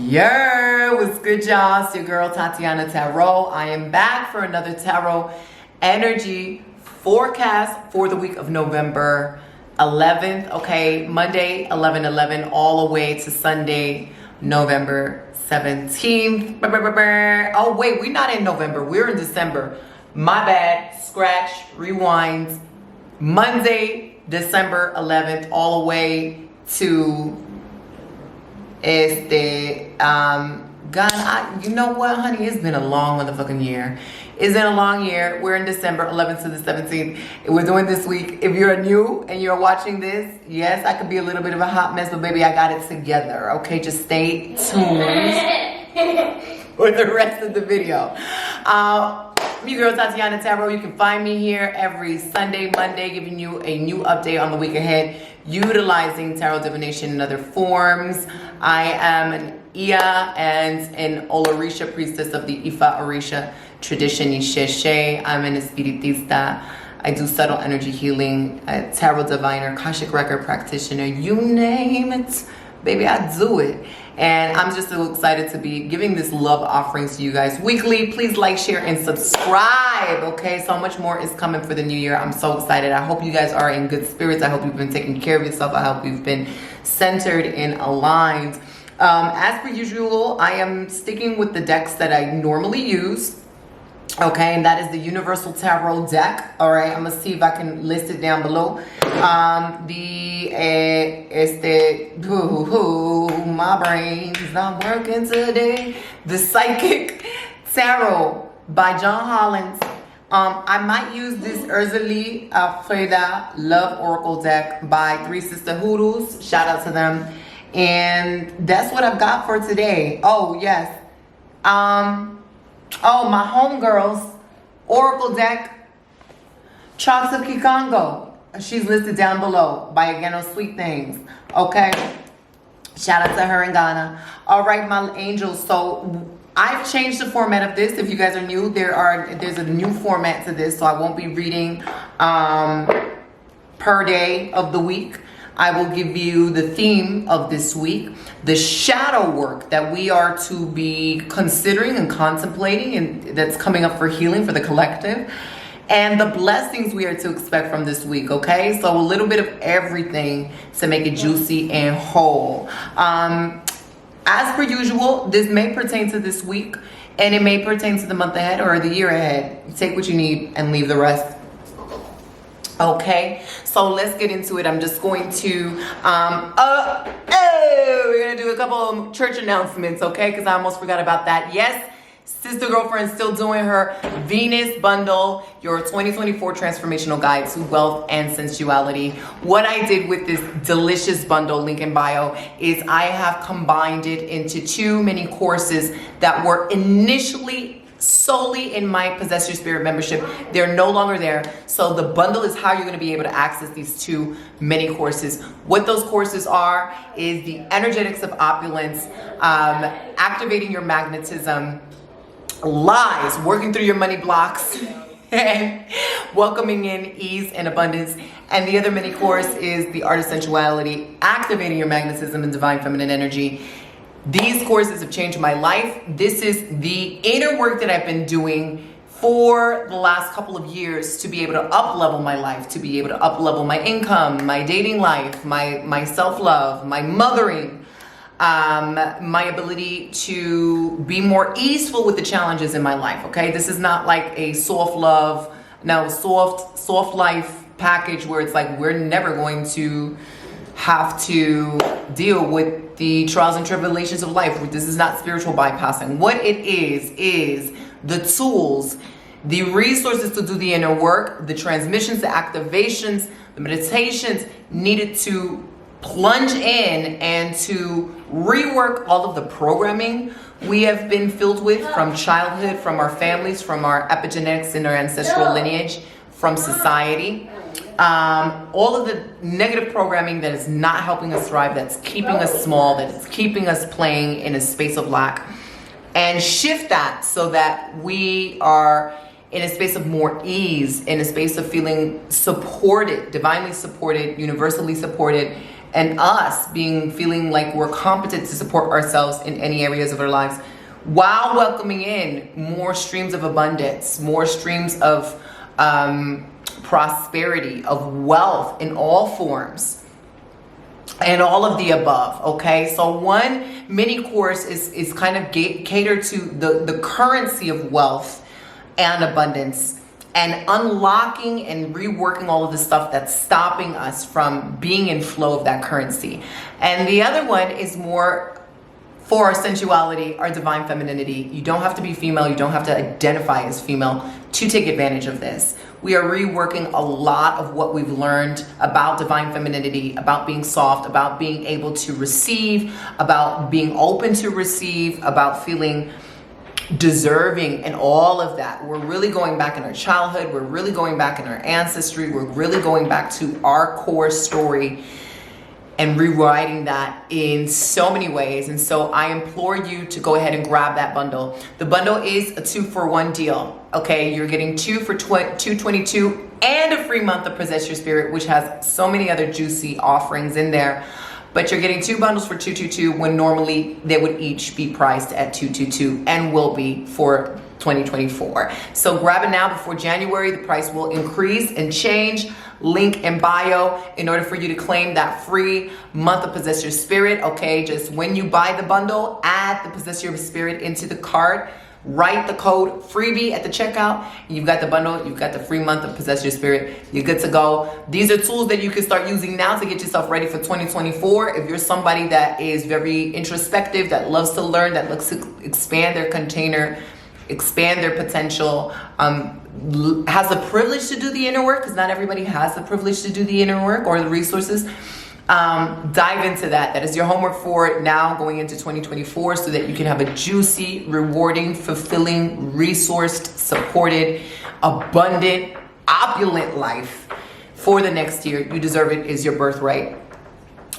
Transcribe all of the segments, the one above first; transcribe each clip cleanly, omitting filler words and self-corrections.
Yeah, what's good, y'all? It's your girl Tatianna Tarot. I am back for another tarot energy forecast for the week of November 11th. Okay, Monday 11/11 all the way to Sunday November 17th. Oh wait, we're not in November. We're in December. My bad. Scratch. Rewind. Monday December 11th all the way to God, you know what, honey? It's been a long motherfucking year. It's been a long year. We're in December 11th to the 17th. We're doing this week. If you're new and you're watching this, yes, I could be a little bit of a hot mess, but baby, I got it together. Okay, just stay tuned for the rest of the video. Your girl Tatianna Tarot. You can find me here every Sunday, Monday, giving you a new update on the week ahead, utilizing tarot divination in other forms. I am an Iya and an Iyalorisa Priestess of the Iyalorisa tradition, Isheshe. I'm an Espiritista. I do subtle energy healing, a tarot diviner, Akashic record practitioner, you name it. Baby, I do it. And I'm just so excited to be giving this love offering to you guys weekly. Please like, share, and subscribe, okay? So much more is coming for the new year. I'm so excited. I hope you guys are in good spirits. I hope you've been taking care of yourself. I hope you've been centered and aligned. As per usual, I am sticking with the decks that I normally use. Okay, and that is the Universal Tarot deck. All right, I'm gonna see if I can list it down below. My brain's not working today. The Psychic Tarot by John Hollins. I might use this Urzuli Freda Love Oracle deck by Three Sister Hoodoos. Shout out to them. And that's what I've got for today. Oh, yes. Oh, my homegirls Oracle deck, Chalks of Kikongo. She's listed down below by Ageno Sweet Things. Okay. Shout out to her in Ghana. All right, my angels. So I've changed the format of this. If you guys are new, there's a new format to this. So I won't be reading per day of the week. I will give you the theme of this week, the shadow work that we are to be considering and contemplating, and that's coming up for healing for the collective, and the blessings we are to expect from this week, okay? So a little bit of everything to make it juicy and whole. As per usual, this may pertain to this week, and it may pertain to the month ahead or the year ahead. Take what you need and leave the rest. Okay, so let's get into it. I'm just going to, we're gonna do a couple of church announcements, okay? Because I almost forgot about that. Yes, Sister Girlfriend still doing her Venus Bundle, your 2024 transformational guide to wealth and sensuality. What I did with this delicious bundle, link in bio, is I have combined it into 2 mini courses that were initially solely in my Possess Your Spirit membership. They're no longer there. So the bundle is how you're going to be able to access these 2 mini courses. What those courses are is the energetics of opulence, activating your magnetism, lies, working through your money blocks, and welcoming in ease and abundance. And the other mini course is the art of sensuality, activating your magnetism and divine feminine energy. These courses have changed my life. This is the inner work that I've been doing for the last couple of years to be able to up-level my life, to be able to up-level my income, my dating life, my self-love, my mothering, my ability to be more easeful with the challenges in my life, okay? This is not like a soft life package where it's like we're never going to have to deal with the trials and tribulations of life. This is not spiritual bypassing. What it is the tools, the resources to do the inner work, the transmissions, the activations, the meditations needed to plunge in and to rework all of the programming we have been filled with from childhood, from our families, from our epigenetics and our ancestral lineage, from society. All of the negative programming that is not helping us thrive, that's keeping us small, that's keeping us playing in a space of lack, and shift that so that we are in a space of more ease, in a space of feeling supported, divinely supported, universally supported, and us feeling like we're competent to support ourselves in any areas of our lives, while welcoming in more streams of abundance, more streams of prosperity, of wealth in all forms, and all of the above. Okay, so one mini course is kind of catered to the currency of wealth and abundance, and unlocking and reworking all of the stuff that's stopping us from being in flow of that currency. And the other one is more for our sensuality, our divine femininity. You don't have to be female, you don't have to identify as female to take advantage of this. We are reworking a lot of what we've learned about divine femininity, about being soft, about being able to receive, about being open to receive, about feeling deserving, and all of that. We're really going back in our childhood. We're really going back in our ancestry. We're really going back to our core story and rewriting that in so many ways. And so I implore you to go ahead and grab that bundle. The bundle is a 2-for-1 deal. Okay, you're getting 2 for $222 and a free month of Possess Your Spirit, which has so many other juicy offerings in there. But you're getting 2 bundles for $222 when normally they would each be priced at $222 and will be for 2024. So grab it now before January. The price will increase and change. Link in bio in order for you to claim that free month of Possess Your Spirit. Okay, just when you buy the bundle, add the Possess Your Spirit into the cart. Write the code freebie at the checkout. You've got the bundle, you've got the free month of Possess Your Spirit. You're good to go. These are tools that you can start using now to get yourself ready for 2024. If you're somebody that is very introspective, that loves to learn, that looks to expand their container, expand their potential, has the privilege to do the inner work, because not everybody has the privilege to do the inner work or the resources, dive into that. That is your homework for now going into 2024, so that you can have a juicy, rewarding, fulfilling, resourced, supported, abundant, opulent life for the next year. You deserve it. Is your birthright.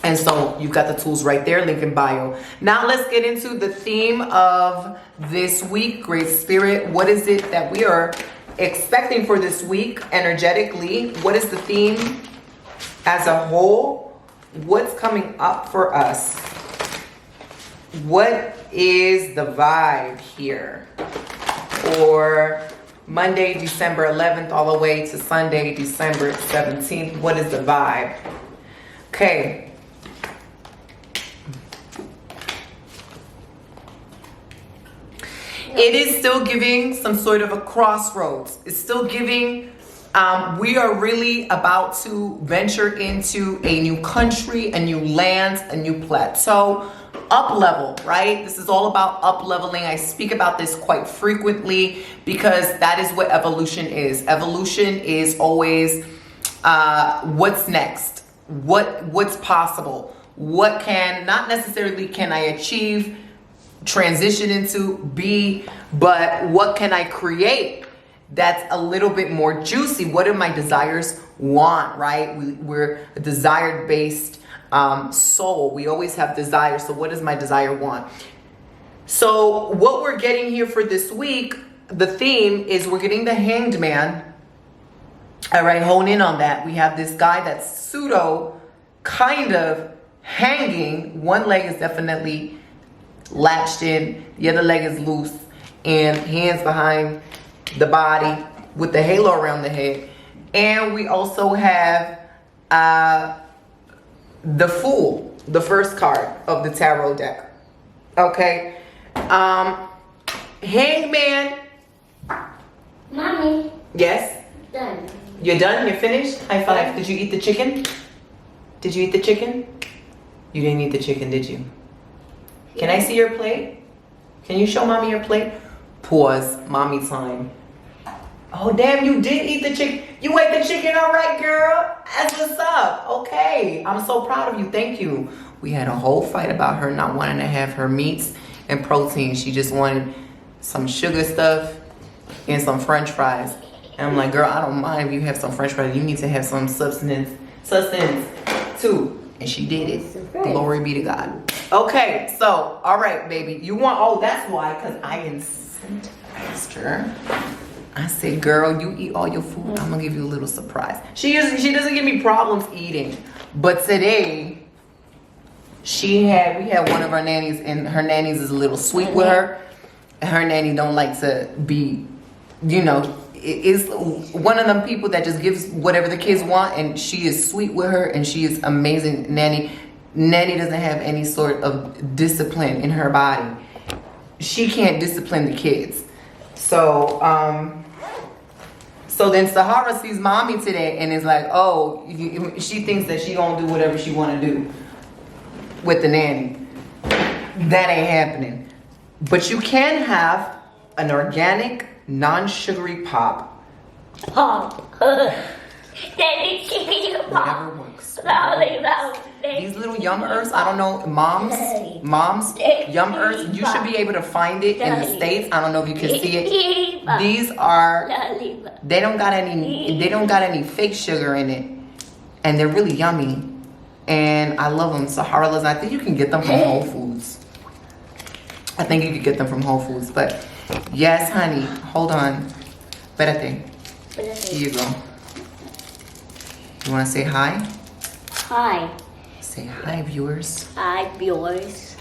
And so you've got the tools right there, link in bio. Now let's get into the theme of this week, Great Spirit. What is it that we are expecting for this week energetically? What is the theme as a whole? What's coming up for us? What is the vibe here for Monday, December 11th, all the way to Sunday, December 17th? What is the vibe? Okay. It is still giving some sort of a crossroads. It's still giving, we are really about to venture into a new country, a new land, a new plateau, up level, right? This is all about up leveling. I speak about this quite frequently because that is what evolution is. Evolution is always what's next, what's possible, what can, not necessarily can I achieve, transition into, be, but what can I create that's a little bit more juicy? What do my desires want, right? We're a desire based soul. We always have desires. So what does my desire want? So what we're getting here for this week, the theme is we're getting the Hanged Man. All right, hone in on that. We have this guy that's pseudo kind of hanging. One leg is definitely latched in, the other leg is loose, and hands behind the body with the halo around the head. And we also have the Fool, the first card of the tarot deck. Okay. Hangman. Mommy. Yes? Done. You're done? You're finished? High five. Did you eat the chicken? Did you eat the chicken? You didn't eat the chicken, did you? Can I see your plate? Can you show mommy your plate? Pause. Mommy time. Oh, damn, you did eat the chicken. You ate the chicken, all right, girl. That's what's up. Okay. I'm so proud of you. Thank you. We had a whole fight about her not wanting to have her meats and protein. She just wanted some sugar stuff and some french fries. And I'm like, girl, I don't mind if you have some french fries. You need to have some substance too. And she did it. Glory be to God. Okay, so, all right, baby. You want, oh, that's why, because I incentivized her. I said, girl, you eat all your food. I'm going to give you a little surprise. She doesn't give me problems eating. But today, we had one of our nannies, and her nannies is a little sweet with her. And her nanny don't like to be, is one of them people that just gives whatever the kids want, and she is sweet with her, and she is amazing. Nanny doesn't have any sort of discipline in her body. She can't discipline the kids. So then Sahara sees mommy today and is like, oh, she thinks that she gonna do whatever she wanna do with the nanny. That ain't happening. But you can have an organic, non-sugary pop. Whatever works. These little yum earths, I don't know, moms, yum earths, you should be able to find it in the States. I don't know if you can see it. These are, they don't got any fake sugar in it. And they're really yummy. And I love them. Sahara loves them. I think you can get them from Whole Foods. I think you could get them from Whole Foods. But yes, honey, hold on. Espérate. Here you go. You want to say hi? Hi. Say hi, viewers. Hi, viewers.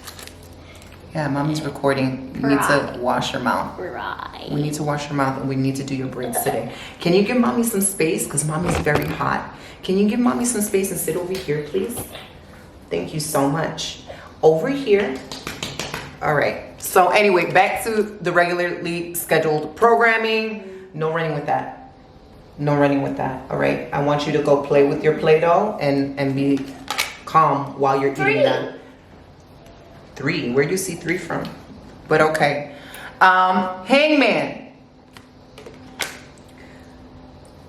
Yeah, mommy's recording. You need to wash your mouth. Right. We need to wash your mouth, and we need to do your braids today. Can you give mommy some space? Because mommy's very hot. Can you give mommy some space and sit over here, please? Thank you so much. Over here. All right. So anyway, back to the regularly scheduled programming. No running with that. No running with that. All right. I want you to go play with your Play-Doh and be calm while you're eating that. 3. Where do you see 3 from? But okay. Hangman.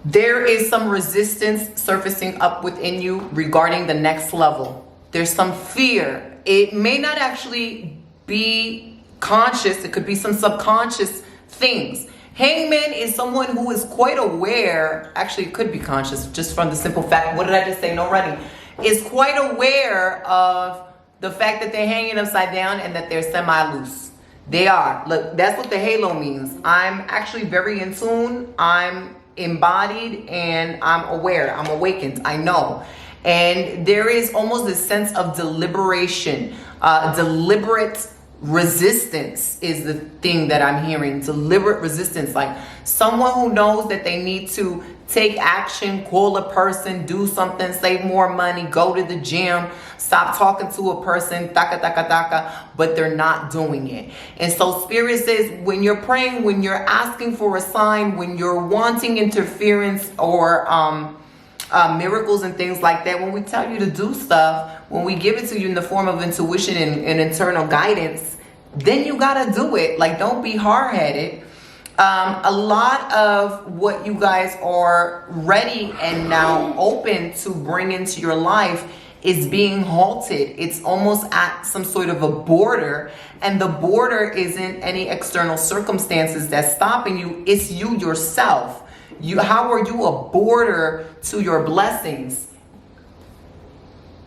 There is some resistance surfacing up within you regarding the next level. There's some fear. It may not actually be conscious. It could be some subconscious things. Hangman is someone who is quite aware. Actually, it could be conscious just from the simple fact. What did I just say? No running. Is quite aware of the fact that they're hanging upside down and that they're semi-loose. They are. Look, that's what the halo means. I'm actually very in tune. I'm embodied and I'm aware. I'm awakened. I know. And there is almost a sense of deliberation, deliberate resistance is the thing that I'm hearing. Deliberate resistance, like someone who knows that they need to take action, call a person, do something, save more money, go to the gym, stop talking to a person, but they're not doing it. And so Spirit says, when you're praying, when you're asking for a sign, when you're wanting interference or miracles and things like that, when we tell you to do stuff, when we give it to you in the form of intuition and internal guidance, then you gotta do it. Like, don't be hard-headed. A lot of what you guys are ready and now open to bring into your life is being halted. It's almost at some sort of a border, and the border isn't any external circumstances that's stopping you. It's you yourself. How are you a border to your blessings?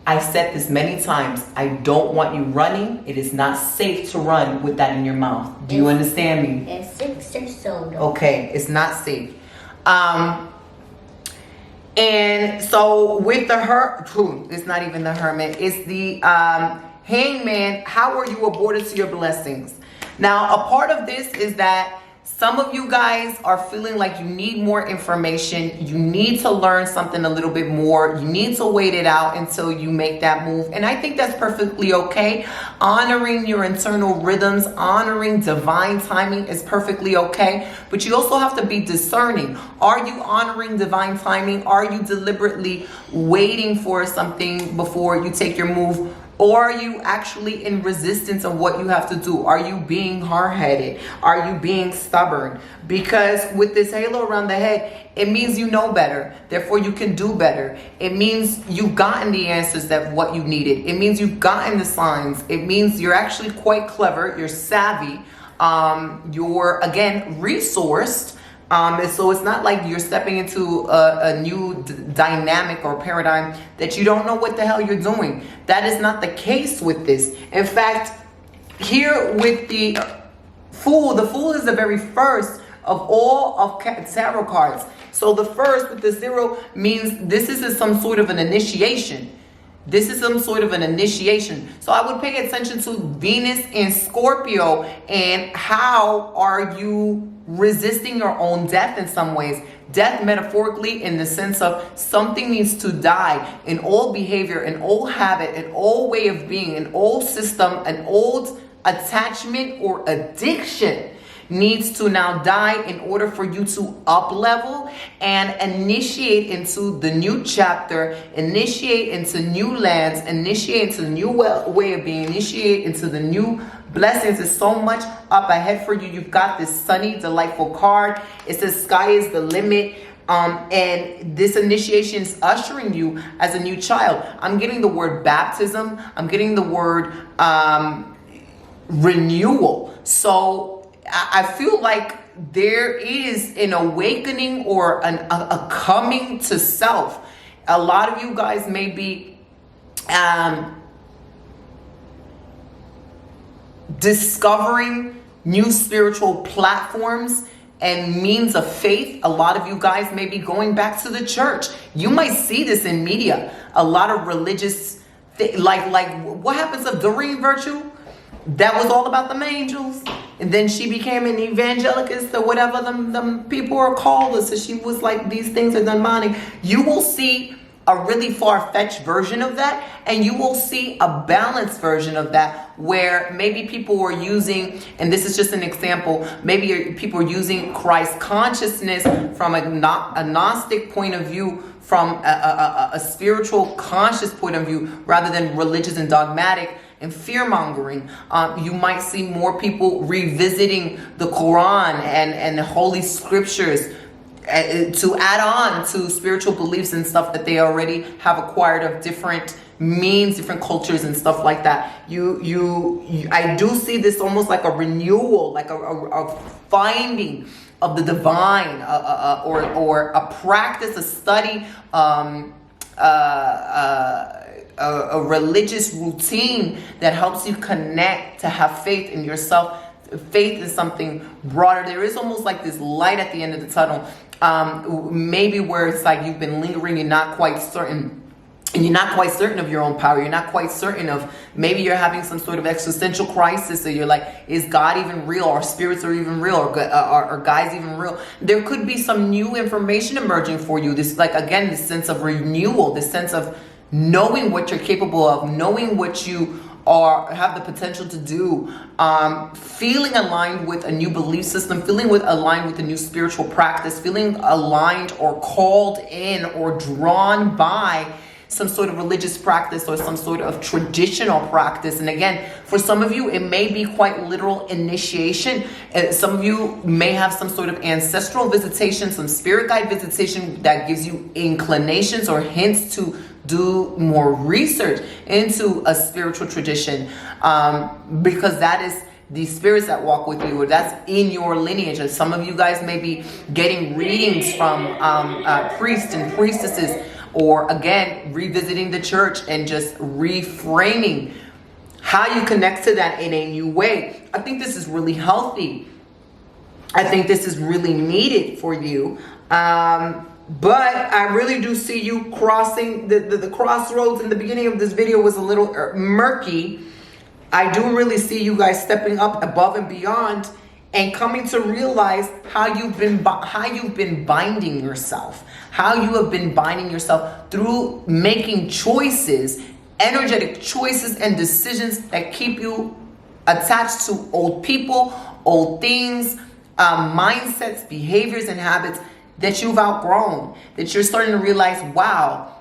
I've said this many times. I don't want you running. It is not safe to run with that in your mouth. Do you understand me? It's 6 or so. Okay, it's not safe. And so with the it's not even the hermit. It's the hangman. How are you a border to your blessings? Now, a part of this is that some of you guys are feeling like you need more information. You need to learn something a little bit more. You need to wait it out until you make that move. And I think that's perfectly okay. Honoring your internal rhythms, honoring divine timing is perfectly okay. But you also have to be discerning. Are you honoring divine timing? Are you deliberately waiting for something before you take your move? Or are you actually in resistance of what you have to do? Are you being hard-headed? Are you being stubborn? Because with this halo around the head, it means you know better. Therefore, you can do better. It means you've gotten the answers that what you needed. It means you've gotten the signs. It means you're actually quite clever. You're savvy. You're, again, resourced. And so it's not like you're stepping into a new dynamic or paradigm that you don't know what the hell you're doing. That is not the case with this. In fact, here with the Fool is the very first of all of tarot cards. So the first with the 0 means this is some sort of an initiation. This is some sort of an initiation. So I would pay attention to Venus in Scorpio, and how are you resisting your own death in some ways. Death metaphorically in the sense of something needs to die. An old behavior, an old habit, an old way of being, an old system, an old attachment or addiction needs to now die in order for you to up level and initiate into the new chapter, initiate into new lands, initiate into the new way of being, initiate into the new blessings. There's so much up ahead for you. You've got this sunny, delightful card. It says sky is the limit. And this initiation is ushering you as a new child. I'm getting the word baptism. I'm getting the word renewal. So I feel like there is an awakening or a coming to self. A lot of you guys may be discovering new spiritual platforms and means of faith. A lot of you guys may be going back to the church. You might see this in media. A lot of religious, like what happens of Doreen Virtue? That was all about the angels. And then she became an evangelicist or whatever them people are called. So she was like, these things are demonic. You will see a really far-fetched version of that, and you will see a balanced version of that where maybe people were using, and this is just an example, maybe people are using Christ consciousness from a Gnostic point of view, from a spiritual conscious point of view, rather than religious and dogmatic and fear-mongering. You might see more people revisiting the Quran and the Holy Scriptures to add on to spiritual beliefs and stuff that they already have acquired of different means, different cultures and stuff like that. I do see this almost like a renewal, like a finding of the divine, or a practice, a study, a religious routine that helps you connect, to have faith in yourself. Faith is something broader. There is almost like this light at the end of the tunnel, maybe where it's like you've been lingering, you're not quite certain, and you're not quite certain of your own power. You're not quite certain of, maybe you're having some sort of existential crisis, or you're like, is God even real, or spirits are even real, or God's even real? There could be some new information emerging for you. This, like, again, this sense of renewal, this sense of knowing what you're capable of, knowing what you have the potential to do, feeling aligned with a new belief system, feeling aligned with a new spiritual practice, feeling aligned or called in or drawn by some sort of religious practice or some sort of traditional practice. And again, for some of you, it may be quite literal initiation. Some of you may have some sort of ancestral visitation, some spirit guide visitation that gives you inclinations or hints to do more research into a spiritual tradition, because that is the spirits that walk with you, or that's in your lineage. And some of you guys may be getting readings from priests and priestesses, or again, revisiting the church and just reframing how you connect to that in a new way. I think this is really healthy. I think this is really needed for you. But I really do see you crossing the crossroads. In the beginning of this video was a little murky. I do really see you guys stepping up above and beyond and coming to realize how you've been binding yourself, how you have been binding yourself through making choices, energetic choices and decisions that keep you attached to old people, old things, mindsets, behaviors, and habits that you've outgrown, that you're starting to realize, wow,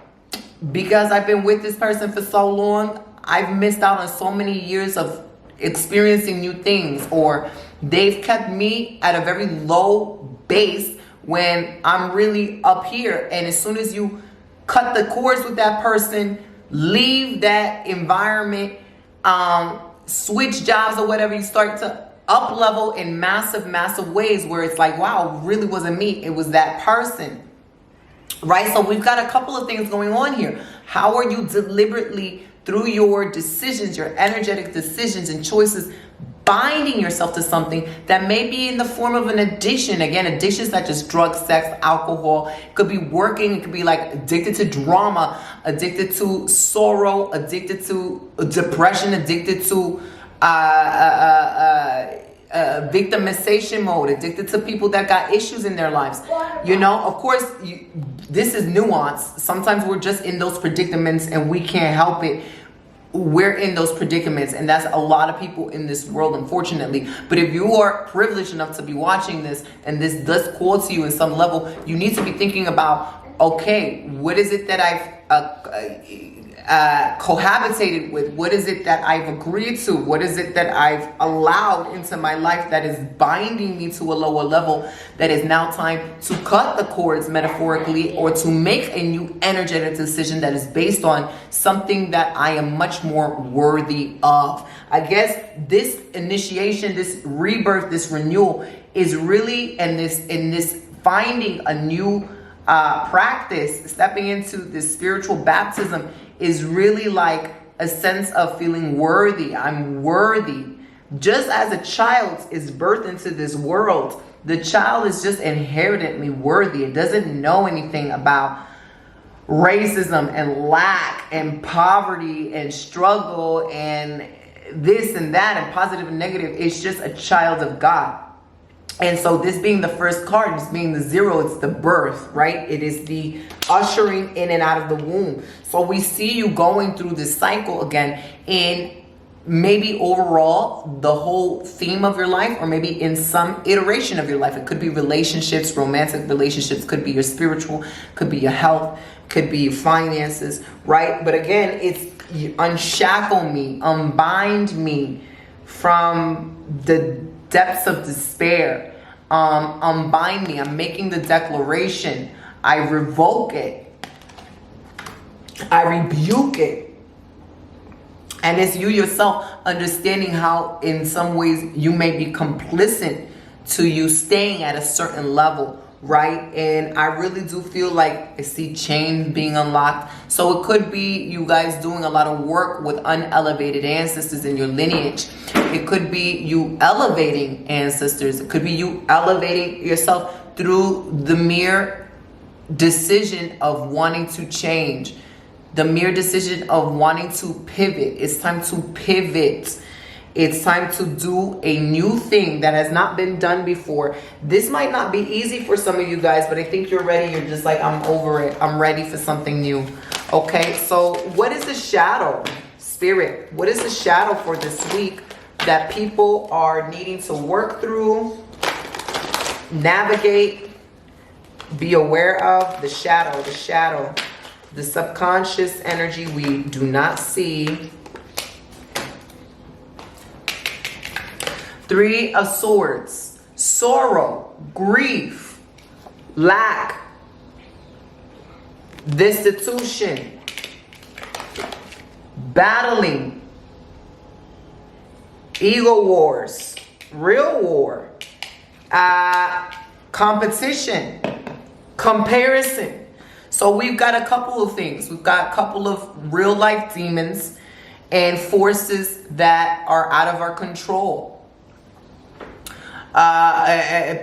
because I've been with this person for so long, I've missed out on so many years of experiencing new things, or they've kept me at a very low base when I'm really up here. And as soon as you cut the cords with that person, leave that environment, switch jobs or whatever, you start to up level in massive ways where it's like, wow, it really wasn't me, it was that person, right? So we've got a couple of things going on here. How are you deliberately, through your decisions, your energetic decisions and choices, binding yourself to something that may be in the form of an addiction. Again, addictions not just drugs, sex, alcohol. It could be working. It could be like addicted to drama, addicted to sorrow, addicted to depression, addicted to victimization mode, addicted to people that got issues in their lives. You know, of course, this is nuance. Sometimes we're just in those predicaments and we can't help it. We're in those predicaments, and that's a lot of people in this world, unfortunately. But if you are privileged enough to be watching this and this does call to you in some level, you need to be thinking about, okay, what is it that I've cohabitated with? What is it that I've agreed to? What is it that I've allowed into my life that is binding me to a lower level, that is now time to cut the cords metaphorically, or to make a new energetic decision that is based on something that I am much more worthy of. I guess this initiation, this rebirth, this renewal is really in this finding a new practice, stepping into this spiritual baptism, is really like a sense of feeling worthy. I'm worthy. Just as a child is birthed into this world, the child is just inherently worthy. It doesn't know anything about racism and lack and poverty and struggle and this and that and positive and negative. It's just a child of God. And so this being the first card, this being the 0, it's the birth, right? It is the ushering in and out of the womb. So we see you going through this cycle again in maybe overall the whole theme of your life, or maybe in some iteration of your life. It could be relationships, romantic relationships, could be your spiritual, could be your health, could be your finances, right? But again, it's unshackle me, unbind me from the depths of despair. Unbind me. I'm making the declaration. I revoke it. I rebuke it. And it's you yourself understanding how in some ways you may be complicit to you staying at a certain level, right? And I really do feel like I see chains being unlocked. So it could be you guys doing a lot of work with unelevated ancestors in your lineage. It could be you elevating ancestors. It could be you elevating yourself through the mere decision of wanting to change. The mere decision of wanting to pivot. It's time to pivot. It's time to do a new thing that has not been done before. This might not be easy for some of you guys, but I think you're ready. You're just like, I'm over it. I'm ready for something new. Okay, so what is the shadow? Spirit, what is the shadow for this week that people are needing to work through, navigate, be aware of? The shadow, the subconscious energy we do not see. 3 of Swords, sorrow, grief, lack, destitution, battling, ego wars, real war, competition, comparison. So we've got a couple of things. We've got a couple of real life demons and forces that are out of our control.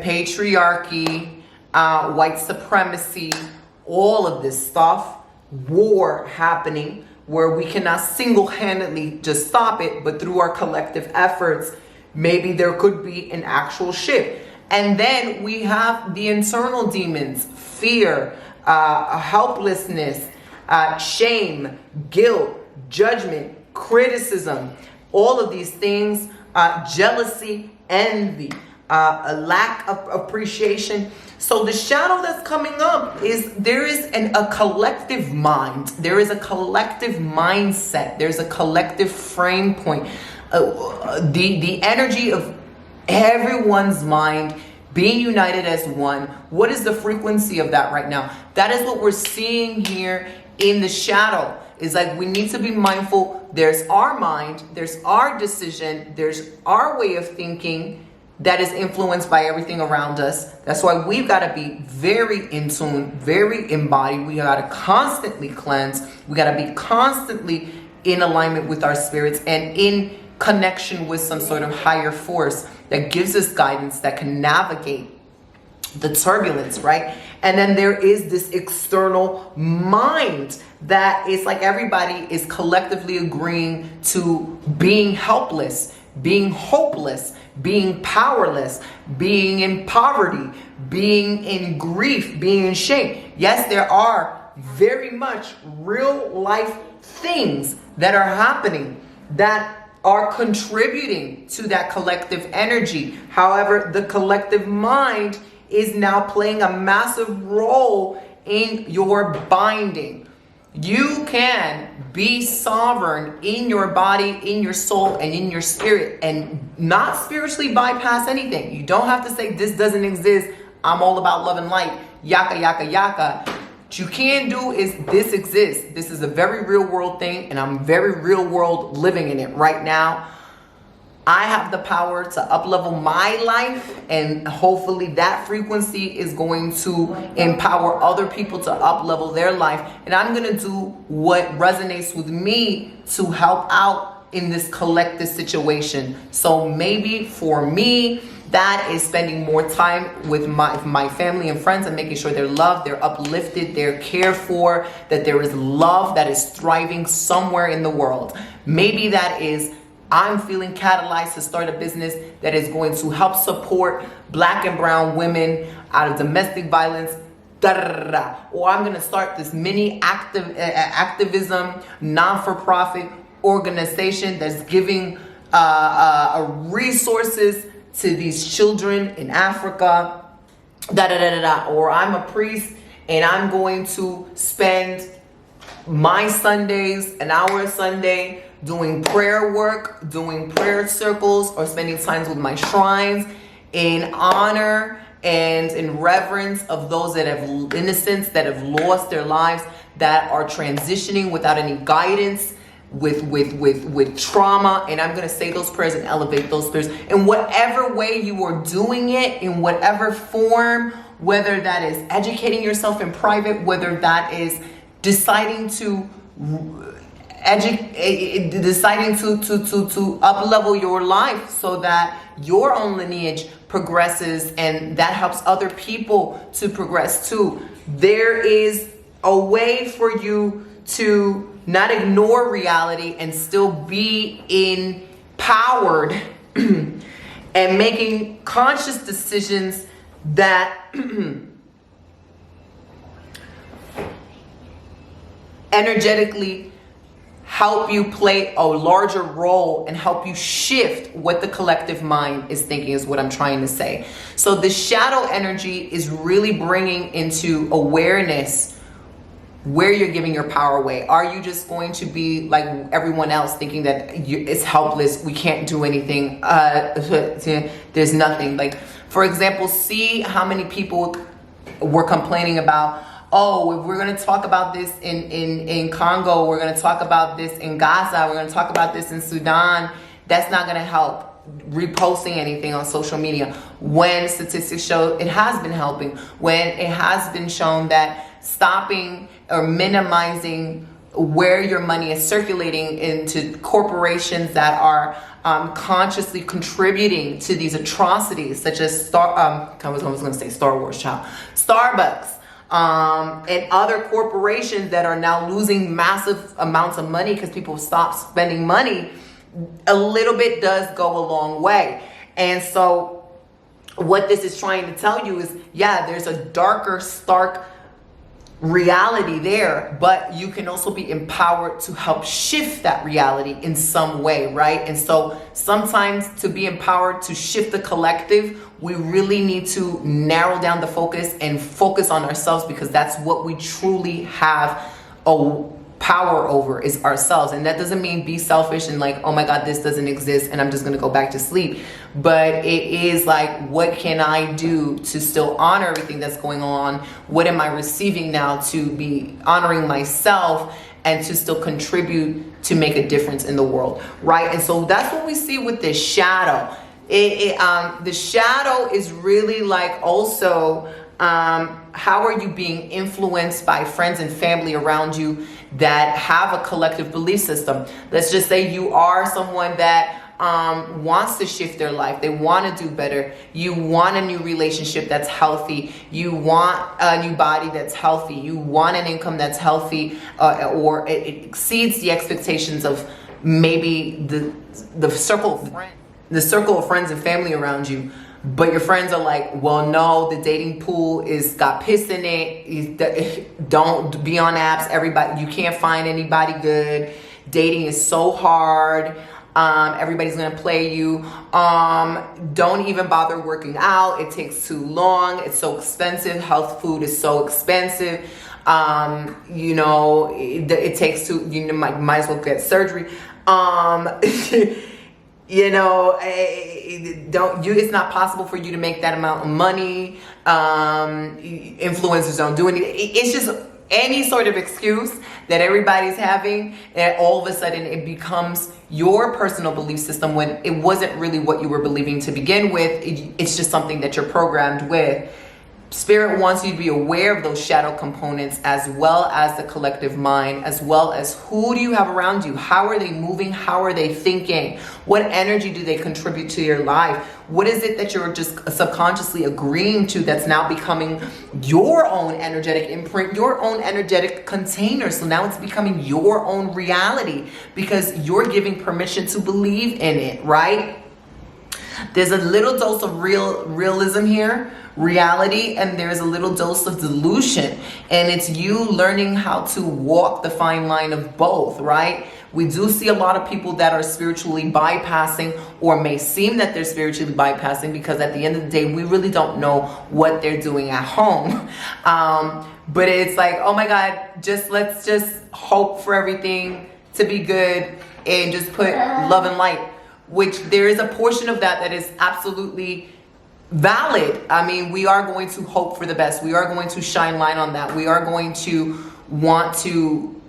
Patriarchy, white supremacy, all of this stuff, war happening where we cannot single-handedly just stop it, but through our collective efforts, maybe there could be an actual shift. And then we have the internal demons, fear, helplessness, shame, guilt, judgment, criticism, all of these things, jealousy, envy, a lack of appreciation. So the shadow that's coming up is there is a collective mind. There is a collective mindset. There's a collective frame point. The energy of everyone's mind being united as one. What is the frequency of that right now? That is what we're seeing here in the shadow. It's like we need to be mindful. There's our mind, there's our decision, there's our way of thinking that is influenced by everything around us. That's why we've got to be very in tune, very embodied. We got to constantly cleanse. We got to be constantly in alignment with our spirits and in connection with some sort of higher force that gives us guidance, that can navigate the turbulence, right? And then there is this external mind that is like everybody is collectively agreeing to being helpless, being hopeless, being powerless, being in poverty, being in grief, being in shame. Yes, there are very much real life things that are happening that are contributing to that collective energy. However, the collective mind is now playing a massive role in your binding. You can be sovereign in your body, in your soul, and in your spirit, and not spiritually bypass anything. You don't have to say, this doesn't exist, I'm all about love and light, yaka, yaka, yaka. What you can do is, this exists. This is a very real world thing, and I'm very real world living in it right now. I have the power to up-level my life, and hopefully that frequency is going to empower other people to up-level their life. And I'm going to do what resonates with me to help out in this collective situation. So maybe for me, that is spending more time with my family and friends and making sure they're loved, they're uplifted, they're cared for, that there is love that is thriving somewhere in the world. Maybe that is, I'm feeling catalyzed to start a business that is going to help support Black and brown women out of domestic violence. Or I'm going to start this mini activism, non-for-profit organization that's giving resources to these children in Africa. Or I'm a priest and I'm going to spend my Sundays, an hour a Sunday, doing prayer work, doing prayer circles, or spending times with my shrines in honor and in reverence of those that have innocence, that have lost their lives, that are transitioning without any guidance, with trauma. And I'm going to say those prayers and elevate those prayers in whatever way you are doing it, in whatever form, whether that is educating yourself in private, whether that is deciding to up-level your life so that your own lineage progresses and that helps other people to progress too. There is a way for you to not ignore reality and still be empowered and making conscious decisions that energetically help you play a larger role and help you shift what the collective mind is thinking, is what I'm trying to say. So the shadow energy is really bringing into awareness where you're giving your power away. Are you just going to be like everyone else, thinking that it's helpless, we can't do anything, there's nothing? Like, for example, see how many people were complaining about, oh, if we're going to talk about this in Congo, we're going to talk about this in Gaza, we're going to talk about this in Sudan, that's not going to help reposting anything on social media, when statistics show it has been helping, when it has been shown that stopping or minimizing where your money is circulating into corporations that are consciously contributing to these atrocities, such as I was almost going to say Star Wars, child, Starbucks, and other corporations that are now losing massive amounts of money because people stop spending money. A little bit does go a long way. And so what this is trying to tell you is, yeah, there's a darker, stark reality there, but you can also be empowered to help shift that reality in some way, right? And so sometimes to be empowered to shift the collective, we really need to narrow down the focus and focus on ourselves, because that's what we truly have a power over, is ourselves. And that doesn't mean be selfish and like, oh my God, this doesn't exist and I'm just going to go back to sleep. But it is like, what can I do to still honor everything that's going on? What am I receiving now to be honoring myself and to still contribute to make a difference in the world, right? And so that's what we see with this shadow. The shadow is really like also, how are you being influenced by friends and family around you that have a collective belief system? Let's just say you are someone that wants to shift their life. They want to do better. You want a new relationship that's healthy. You want a new body that's healthy. You want an income that's healthy, or it exceeds the expectations of maybe the circle of friends and family around you. But your friends are like, well, no, the dating pool got piss in it. Don't be on apps. Everybody, you can't find anybody good. Dating is so hard. Everybody's gonna play you. Don't even bother working out. It takes too long. It's so expensive. Health food is so expensive. It takes too. You might as well get surgery. It's not possible for you to make that amount of money. Influencers don't do anything. It's just any sort of excuse that everybody's having, and all of a sudden it becomes your personal belief system when it wasn't really what you were believing to begin with. It's just something that you're programmed with. Spirit wants you to be aware of those shadow components, as well as the collective mind, as well as who do you have around you? How are they moving? How are they thinking? What energy do they contribute to your life? What is it that you're just subconsciously agreeing to that's now becoming your own energetic imprint, your own energetic container? So now it's becoming your own reality because you're giving permission to believe in it, right? There's a little dose of realism here, reality, and there's a little dose of delusion. And it's you learning how to walk the fine line of both, right? We do see a lot of people that are spiritually bypassing, or may seem that they're spiritually bypassing, because at the end of the day, we really don't know what they're doing at home. But it's like, oh my God, let's just hope for everything to be good and just put love and light. Which there is a portion of that is absolutely valid. I mean, we are going to hope for the best. We are going to shine light on that. We are going to want to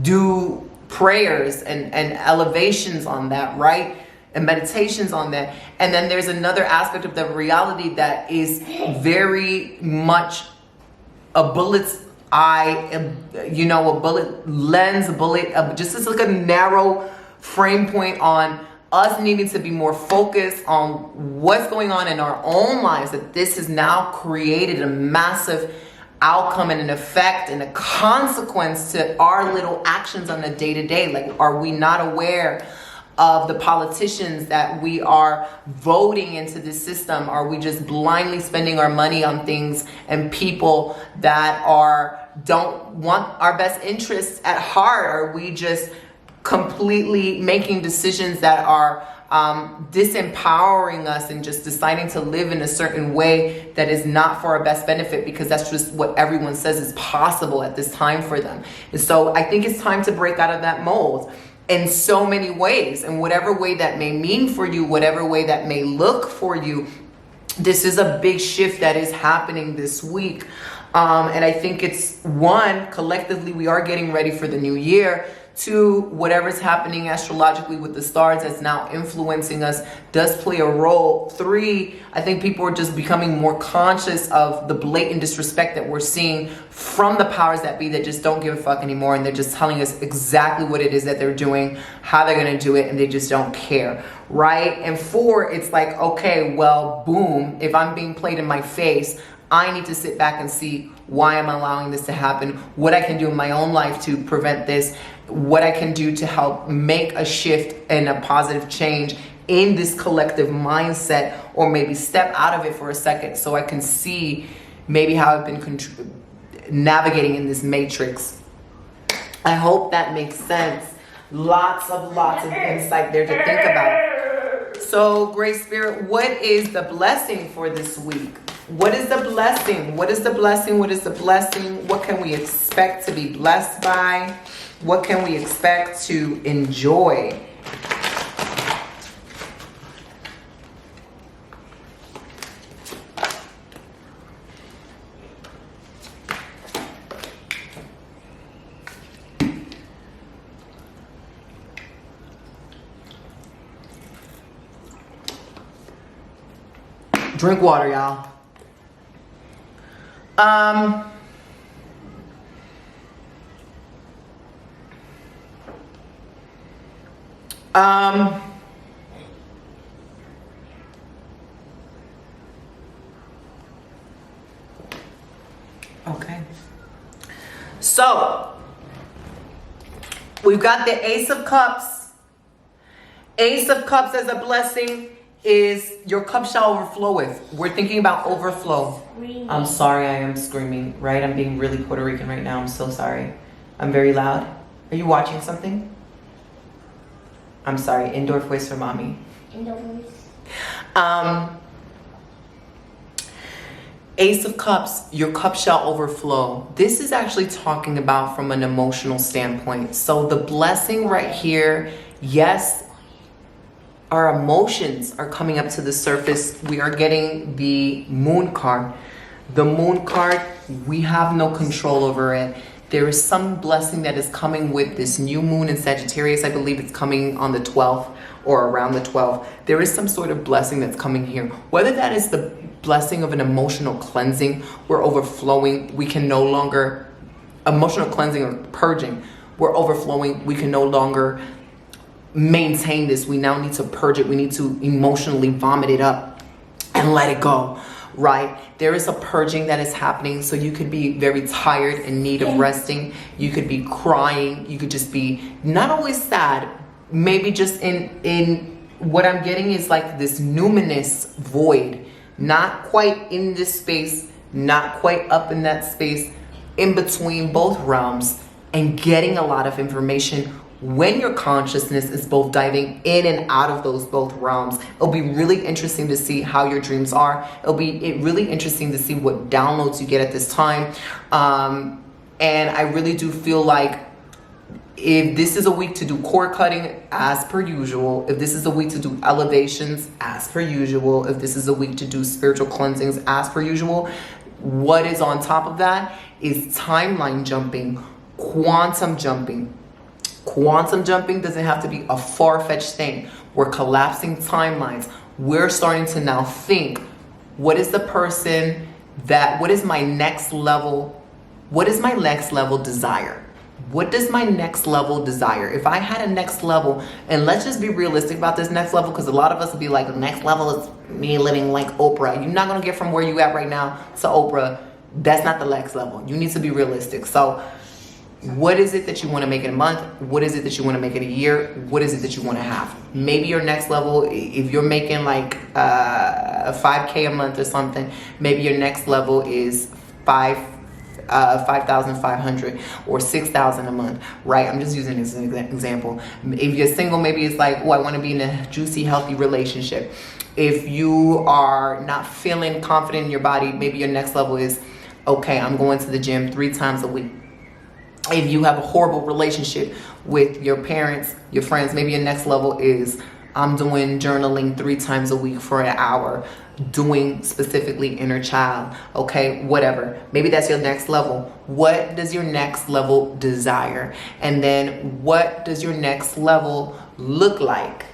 do prayers and elevations on that, right? And meditations on that. And then there's another aspect of the reality that is very much a bullet's eye, a bullet lens, just as like a narrow frame point on us needing to be more focused on what's going on in our own lives, that this has now created a massive outcome and an effect and a consequence to our little actions on the day-to-day. Like, are we not aware of the politicians that we are voting into this system? Are we just blindly spending our money on things and people that don't want our best interests at heart? Are we just completely making decisions that are disempowering us and just deciding to live in a certain way that is not for our best benefit, because that's just what everyone says is possible at this time for them? And so I think it's time to break out of that mold in so many ways, and whatever way that may mean for you, whatever way that may look for you. This is a big shift that is happening this week. And I think it's, one, collectively, we are getting ready for the new year. Two, whatever's happening astrologically with the stars that's now influencing us does play a role. Three, I think people are just becoming more conscious of the blatant disrespect that we're seeing from the powers that be, that just don't give a fuck anymore. And they're just telling us exactly what it is that they're doing, how they're going to do it, and they just don't care, right? And four, it's like, okay, well, boom, if I'm being played in my face, I need to sit back and see why I'm allowing this to happen, what I can do in my own life to prevent this, what I can do to help make a shift and a positive change in this collective mindset, or maybe step out of it for a second so I can see maybe how I've been navigating in this matrix. I hope that makes sense. Lots of insight there to think about. So, Great Spirit, what is the blessing for this week? What is the blessing? What is the blessing? What is the blessing? What can we expect to be blessed by? What can we expect to enjoy? Drink water, y'all. Okay. So, we've got the Ace of Cups. Ace of Cups as a blessing is your cup shall overfloweth. We're thinking about overflow. I'm sorry, I am screaming, right? I'm being really Puerto Rican right now. I'm so sorry. I'm very loud. Are you watching something? I'm sorry. Indoor voice for mommy. Indoor voice. Ace of Cups, your cup shall overflow. This is actually talking about from an emotional standpoint. So the blessing right here, yes, our emotions are coming up to the surface. We are getting the Moon card. The Moon card, we have no control over it. There is some blessing that is coming with this new moon in Sagittarius. I believe it's coming on the 12th or around the 12th. There is some sort of blessing that's coming here. Whether that is the blessing of an emotional cleansing, we're overflowing. We can no longer, emotional cleansing or purging, we're overflowing. We can no longer maintain this. We now need to purge it. We need to emotionally vomit it up and let it go, right? There is a purging that is happening. So you could be very tired, in need of resting. You could be crying. You could just be not always sad, maybe just in what I'm getting is like this numinous void, not quite in this space, not quite up in that space, in between both realms, and getting a lot of information. When your consciousness is both diving in and out of those both realms, it'll be really interesting to see how your dreams are. It'll be really interesting to see what downloads you get at this time. And I really do feel like if this is a week to do cord cutting, as per usual, if this is a week to do elevations, as per usual, if this is a week to do spiritual cleansings, as per usual, what is on top of that is timeline jumping, quantum jumping. Quantum jumping doesn't have to be a far-fetched thing. We're collapsing timelines. We're starting to now think, what is the person that, what is my next level? What is my next level desire? What does my next level desire? If I had a next level, and let's just be realistic about this next level, because a lot of us will be like, the next level is me living like Oprah. You're not going to get from where you at right now to Oprah. That's not the next level. You need to be realistic. So what is it that you want to make in a month? What is it that you want to make in a year? What is it that you want to have? Maybe your next level, if you're making like a 5K a month or something, maybe your next level is 5,500 or 6,000 a month, right? I'm just using this as an example. If you're single, maybe it's like, oh, I want to be in a juicy, healthy relationship. If you are not feeling confident in your body, maybe your next level is, okay, I'm going to the gym 3 times a week. If you have a horrible relationship with your parents, your friends, maybe your next level is, I'm doing journaling 3 times a week for an hour, doing specifically inner child, okay, whatever. Maybe that's your next level. What does your next level desire? And then what does your next level look like?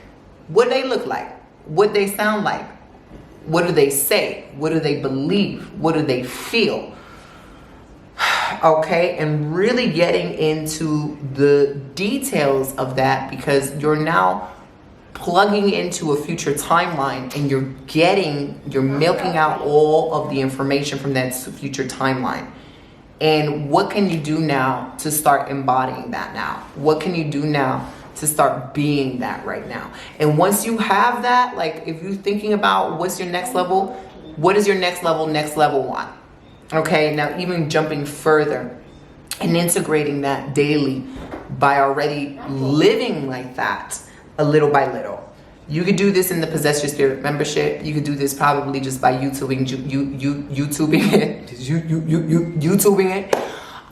What do they look like? What they sound like? What do they say? What do they believe? What do they feel? Okay, and really getting into the details of that, because you're now plugging into a future timeline and you're milking out all of the information from that future timeline. And what can you do now to start embodying that now? What can you do now to start being that right now? And once you have that, like if you're thinking about what's your next level, what is your next level want? Okay, now even jumping further and integrating that daily by already living like that a little by little. You could do this in the Possess Your Spirit membership. You could do this probably just by YouTubing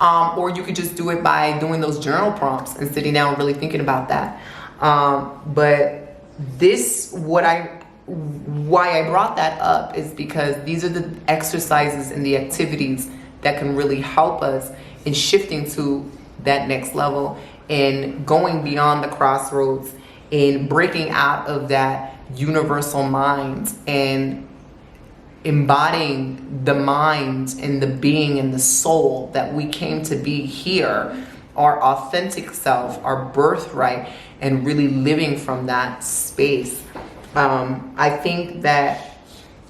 it. Or you could just do it by doing those journal prompts and sitting down and really thinking about that. But this, why I brought that up is because these are the exercises and the activities that can really help us in shifting to that next level and going beyond the crossroads, in breaking out of that universal mind and embodying the mind and the being and the soul that we came to be here, our authentic self, our birthright, and really living from that space. I think that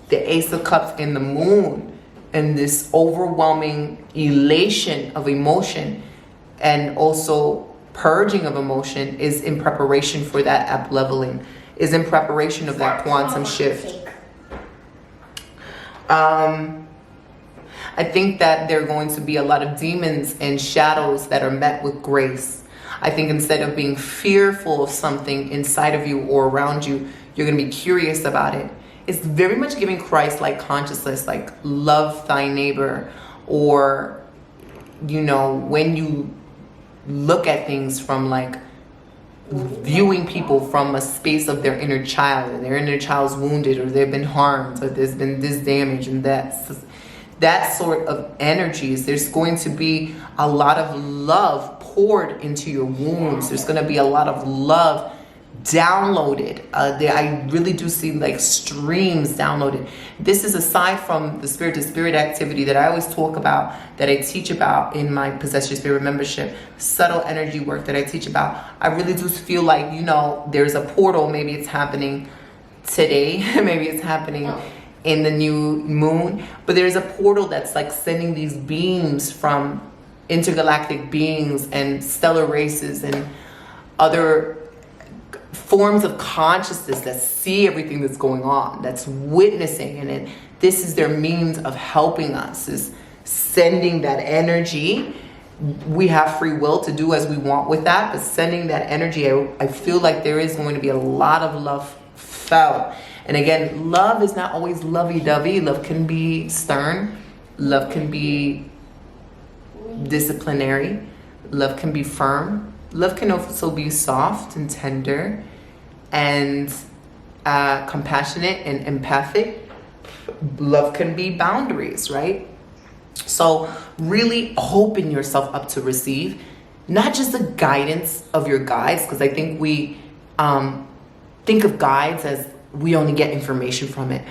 the Ace of Cups and the Moon and this overwhelming elation of emotion, and also purging of emotion, is in preparation for that up leveling, is in preparation of that quantum shift. I think that there are going to be a lot of demons and shadows that are met with grace. I think instead of being fearful of something inside of you or around you, you're going to be curious about it. It's very much giving Christ-like consciousness, like love thy neighbor, or, you know, when you look at things from like viewing people from a space of their inner child, and their inner child's wounded, or they've been harmed, or there's been this damage, and that sort of energies. There's going to be a lot of love poured into your wounds. There's going to be a lot of love downloaded. I really do see like streams downloaded. This is aside from the spirit to spirit activity that I always talk about, that I teach about in my Possess Your Spirit membership, subtle energy work that I teach about. I really do feel like, you know, there's a portal. Maybe it's happening today. Maybe it's happening in the new moon, but there's a portal that's like sending these beams from intergalactic beings and stellar races and other forms of consciousness that see everything that's going on, that's witnessing, and this is their means of helping us, is sending that energy. We have free will to do as we want with that, but sending that energy, I feel like there is going to be a lot of love felt. And again, love is not always lovey-dovey. Love can be stern. Love can be disciplinary. Love can be firm. Love can also be soft and tender and compassionate and empathic. Love can be boundaries, right? So really open yourself up to receive, not just the guidance of your guides, because I think we think of guides as we only get information from it,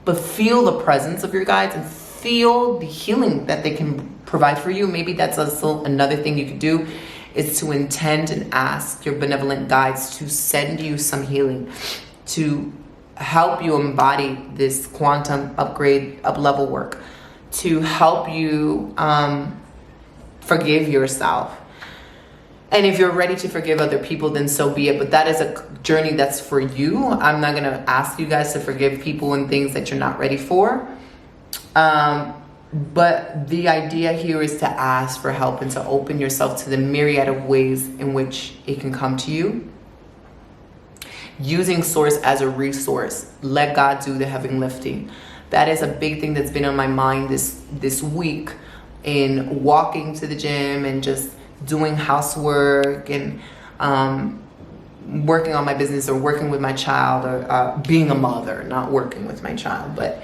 but feel the presence of your guides and feel the healing that they can provide for you. Maybe that's also another thing you could do, is to intend and ask your benevolent guides to send you some healing, to help you embody this quantum upgrade, up-level work, to help you forgive yourself. And if you're ready to forgive other people, then so be it. But that is a journey that's for you. I'm not going to ask you guys to forgive people and things that you're not ready for. But the idea here is to ask for help and to open yourself to the myriad of ways in which it can come to you. Using Source as a resource. Let God do the heavy lifting. That is a big thing that's been on my mind this week, in walking to the gym and just doing housework and working on my business, or working with my child, or being a mother, not working with my child, but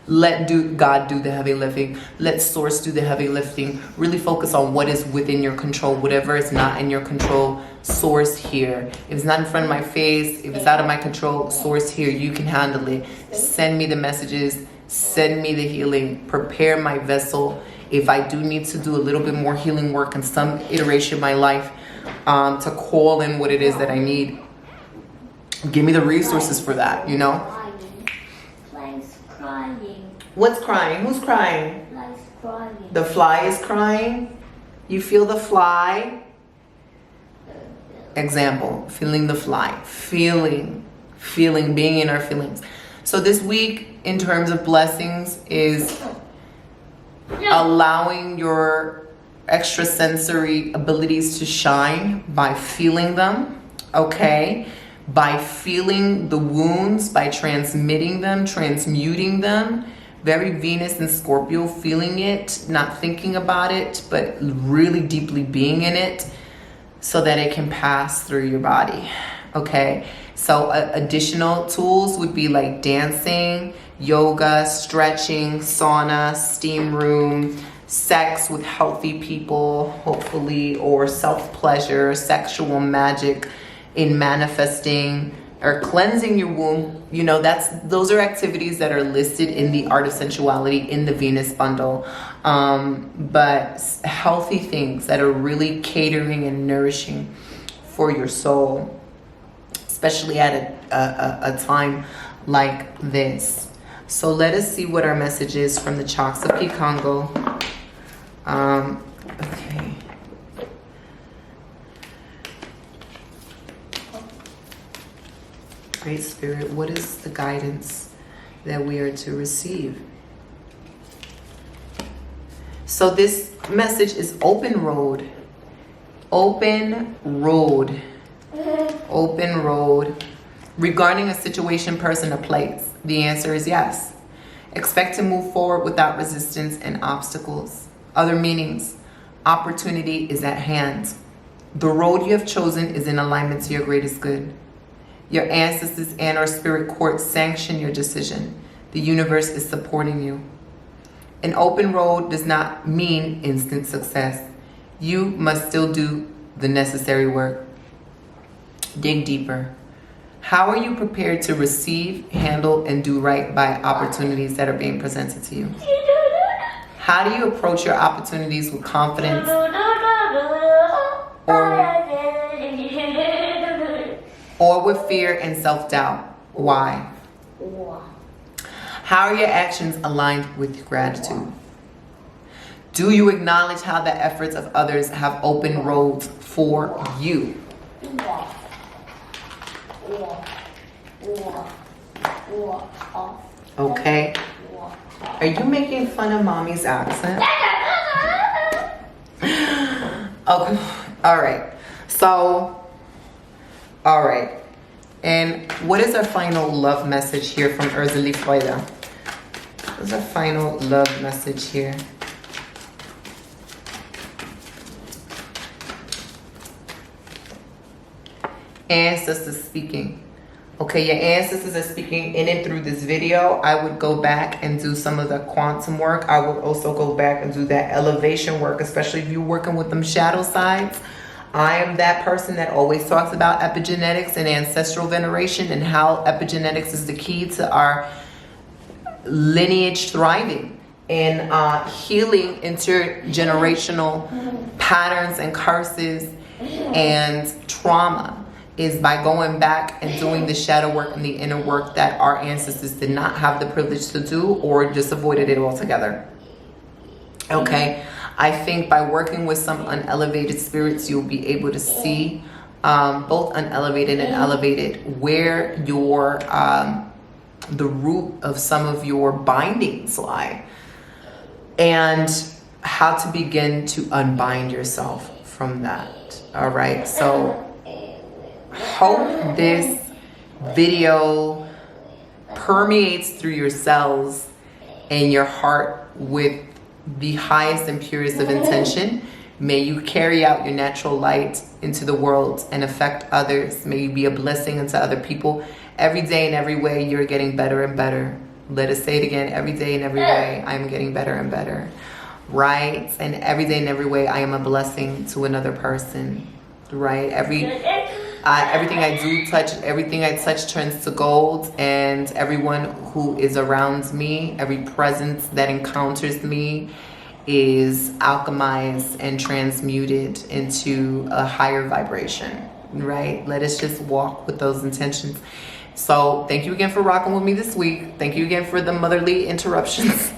let God do the heavy lifting. Let Source do the heavy lifting. Really focus on what is within your control. Whatever is not in your control, Source here. If it's not in front of my face, if it's out of my control, Source here. You can handle it. Send me the messages. Send me the healing. Prepare my vessel. If I do need to do a little bit more healing work in some iteration of my life, to call in what it is that I need, give me the resources for that, you know? Fly's crying. What's crying? Who's crying? Fly's crying. The fly is crying. You feel the fly? Example, feeling the fly. Feeling, being in our feelings. So this week, in terms of blessings, is allowing your extrasensory abilities to shine by feeling them, okay? By feeling the wounds, by transmitting them, transmuting them. Very Venus and Scorpio, feeling it, not thinking about it, but really deeply being in it, so that it can pass through your body, okay? So additional tools would be like dancing, yoga, stretching, sauna, steam room, sex with healthy people, hopefully, or self-pleasure, sexual magic in manifesting or cleansing your womb. You know, those are activities that are listed in the Art of Sensuality in the Venus bundle. But healthy things that are really catering and nourishing for your soul, especially at a time like this. So let us see what our message is from the Chalks of Kikongo. Okay. Great Spirit, what is the guidance that we are to receive? So this message is open road. Open road. Open road. Regarding a situation, person, or place, the answer is yes. Expect to move forward without resistance and obstacles. Other meanings. Opportunity is at hand. The road you have chosen is in alignment to your greatest good. Your ancestors and or spirit court sanction your decision. The universe is supporting you. An open road does not mean instant success. You must still do the necessary work. Dig deeper. How are you prepared to receive, handle, and do right by opportunities that are being presented to you? How do you approach your opportunities with confidence or with fear and self-doubt? Why? How are your actions aligned with gratitude? Do you acknowledge how the efforts of others have opened roads for you? Okay. Are you making fun of mommy's accent? Okay. All right. So, all right. And what is our final love message here from Urzuli Freude? What is our final love message here? Ancestors speaking. Okay, your ancestors are speaking in and through this video. I would go back and do some of the quantum work. I would also go back and do that elevation work, especially if you're working with them shadow sides. I am that person that always talks about epigenetics and ancestral veneration and how epigenetics is the key to our lineage thriving and healing intergenerational patterns and curses and trauma is by going back and doing the shadow work and the inner work that our ancestors did not have the privilege to do or just avoided it altogether. Okay, I think by working with some unelevated spirits, you'll be able to see both unelevated and elevated where your the root of some of your bindings lie and how to begin to unbind yourself from that. All right, so hope this video permeates through your cells and your heart with the highest and purest of intention. May you carry out your natural light into the world and affect others. May you be a blessing unto other people. Every day in every way, you're getting better and better. Let us say it again. Every day in every way, I'm getting better and better. Right? And every day in every way, I am a blessing to another person. Right? Everything I do touch, everything I touch turns to gold, and everyone who is around me, every presence that encounters me is alchemized and transmuted into a higher vibration, right? Let us just walk with those intentions. So thank you again for rocking with me this week. Thank you again for the motherly interruptions.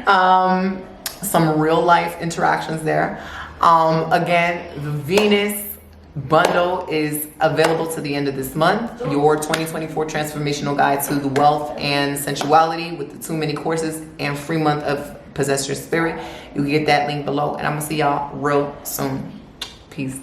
Some real life interactions there. Again, the Venus bundle is available to the end of this month. Your 2024 transformational guide to the wealth and sensuality with the 2 mini courses and free month of Possess Your Spirit. You can get that link below, and I'm gonna see y'all real soon. Peace.